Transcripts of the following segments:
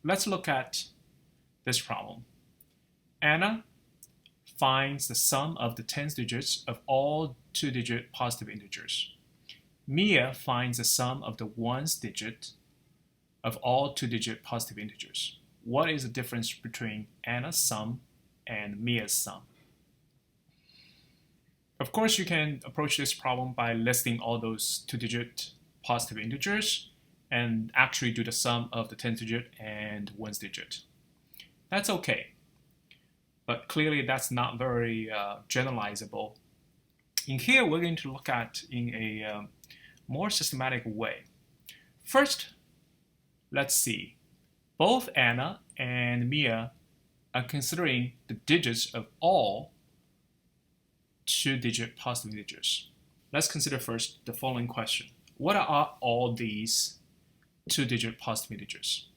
let's look at this problem. Anna finds the sum of the tens digits of all two-digit positive integers. Mia finds the sum of the ones digit of all two-digit positive integers. What is the difference between Anna's sum and Mia's sum? Of course, you can approach this problem by listing all those two-digit positive integers and actually do the sum of the tens digit and ones digit. That's okay, but clearly that's not very generalizable. In here, we're going to look at in a more systematic way. First, let's see. Both Anna and Mia are considering the digits of all two-digit positive integers. Let's consider first the following question. What are all these two-digit positive integers?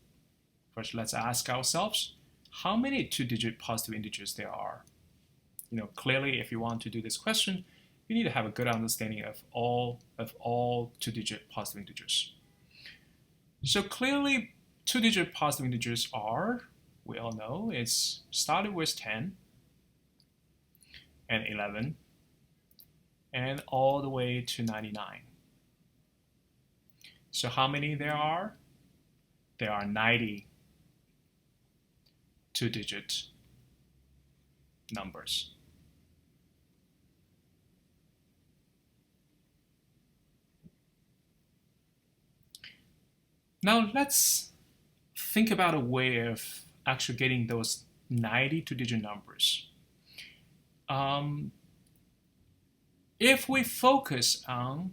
First, let's ask ourselves, how many two-digit positive integers there are? Clearly, if you want to do this question, you need to have a good understanding of all two-digit positive integers. So clearly, two-digit positive integers are, we all know, it's started with 10 and 11 and all the way to 99. So how many there are? There are 90 two-digit numbers. Now let's think about a way of actually getting those 90 two-digit numbers. If we focus on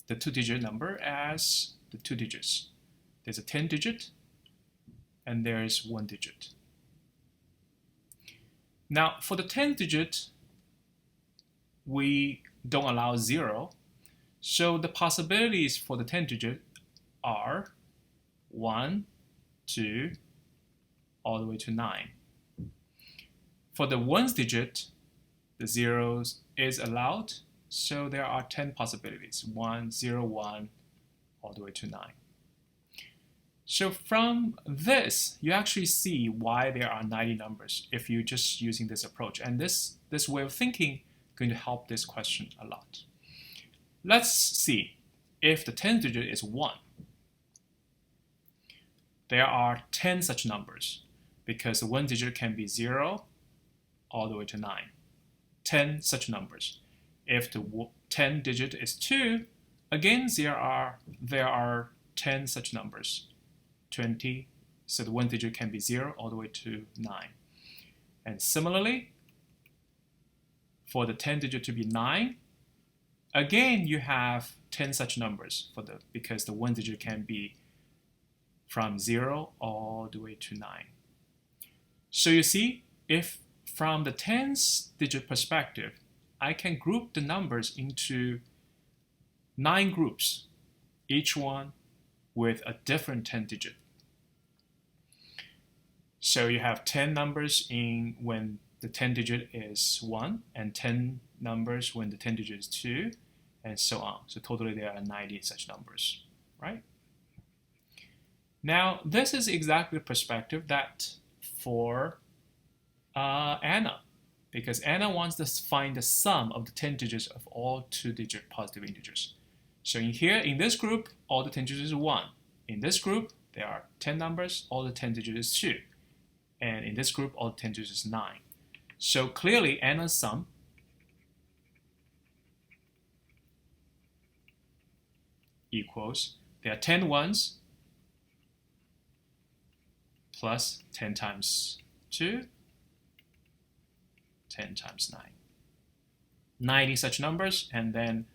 the two-digit number as the two digits, there's a 10 digit and there's one digit. Now for the 10 digit, we don't allow 0, so the possibilities for the 10 digit are 1, 2, all the way to 9. For the ones digit, the zeros is allowed, so there are 10 possibilities, 1, 0, 1, all the way to 9. So from this, you actually see why there are 90 numbers if you're just using this approach. And this way of thinking is going to help this question a lot. Let's see if the 10th digit is 1. There are 10 such numbers because the one digit can be 0 all the way to 9. 10 such numbers. If the 10 digit is 2, again there are 10 such numbers. 20, so the one digit can be 0 all the way to 9. And similarly, for the 10 digit to be 9, again you have 10 such numbers because the one digit can be from 0 all the way to 9. So you see, if from the 10th digit perspective, I can group the numbers into 9 groups, each one with a different 10 digit. So you have 10 numbers when the 10 digit is 1, and 10 numbers when the 10 digit is 2, and so on. So totally there are 90 such numbers, right? Now, this is exactly the perspective that for Anna, because Anna wants to find the sum of the 10 digits of all two-digit positive integers. So in this group, all the 10 digits is 1. In this group, there are 10 numbers, all the 10 digits is 2. And in this group, all the 10 digits is 9. So clearly, Anna's sum equals, there are 10 ones plus 10 times 2, 10 times 9. 90 such numbers, and then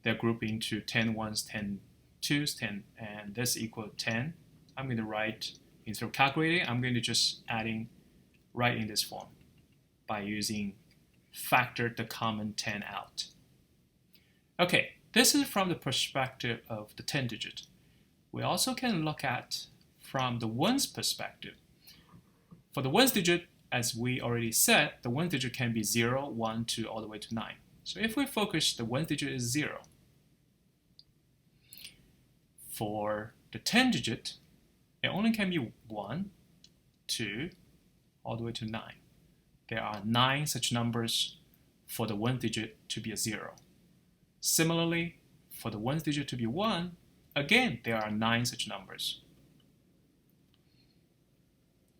they're grouped into 10 ones, 10 twos, 10, and this equals 10. I'm going to write, instead of calculating, I'm going to just write in this form by using factor the common 10 out. Okay, this is from the perspective of the 10 digit. We also can look at from the ones perspective. For the ones digit, as we already said, the one digit can be 0, 1, 2, all the way to 9. So if we focus, the one digit is 0. For the 10 digit, it only can be 1, 2, all the way to 9. There are 9 such numbers for the 1th digit to be a 0. Similarly, for the 1th digit to be 1, again, there are 9 such numbers.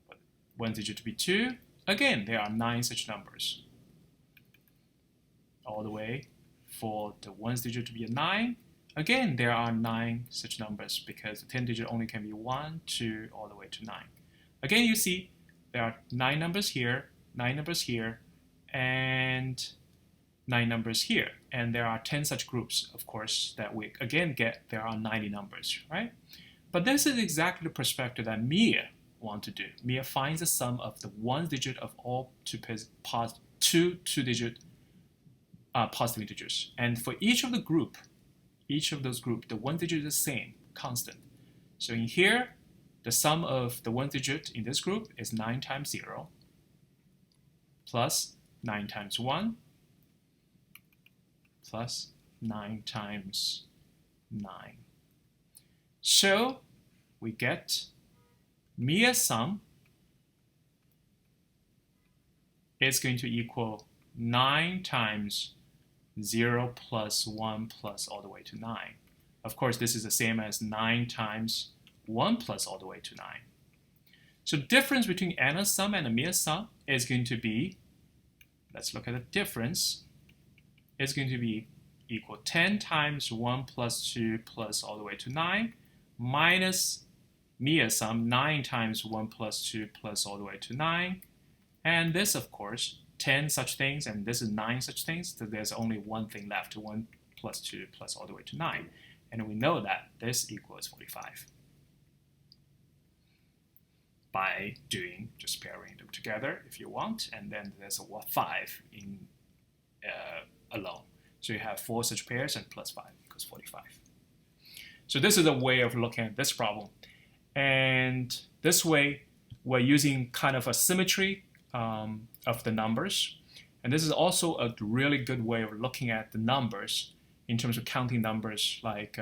For the 1th digit to be 2, again, there are 9 such numbers. All the way for the 1st digit to be a 9, again, there are 9 such numbers because the 10th digit only can be 1, 2, all the way to 9. Again, you see there are 9 numbers here, 9 numbers here, and 9 numbers here. And there are 10 such groups, of course, that we again get there are 90 numbers, right? But this is exactly the perspective that Mia wants to do. Mia finds the sum of the 1th digit of all two-digit positive integers. And for each of those groups, the 1th digit is the same, constant. So in here, the sum of the 1th digit in this group is 9 times 0 plus 9 times 1 plus 9 times 9. So we get Mia's sum is going to equal 9 times 0 plus 1 plus all the way to 9. Of course, this is the same as 9 times 1 plus all the way to 9. So the difference between Anna's sum and Mia's sum is going to be, let's look at the difference, is going to be equal 10 times 1 plus 2 plus all the way to 9 minus Mia's sum, 9 times 1 plus 2 plus all the way to 9. And this, of course, 10 such things, and this is 9 such things, so there's only one thing left, 1 plus 2 plus all the way to 9. And we know that this equals 45 by just pairing them together if you want, and then there's a 5 in alone. So you have 4 such pairs, and plus 5 equals 45. So this is a way of looking at this problem. And this way, we're using kind of a symmetry of the numbers. And this is also a really good way of looking at the numbers in terms of counting numbers, like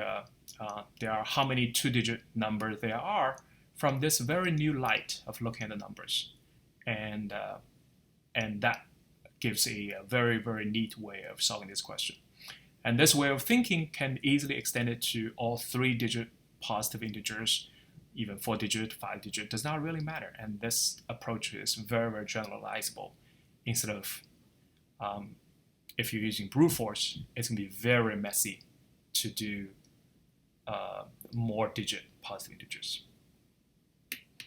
there are how many two-digit numbers there are from this very new light of looking at the numbers. And that gives a very, very neat way of solving this question. And this way of thinking can easily extend it to all 3-digit positive integers, even 4-digit, 5-digit, does not really matter. And this approach is very, very generalizable. Instead of, if you're using brute force, it's going to be very messy to do more digit positive integers.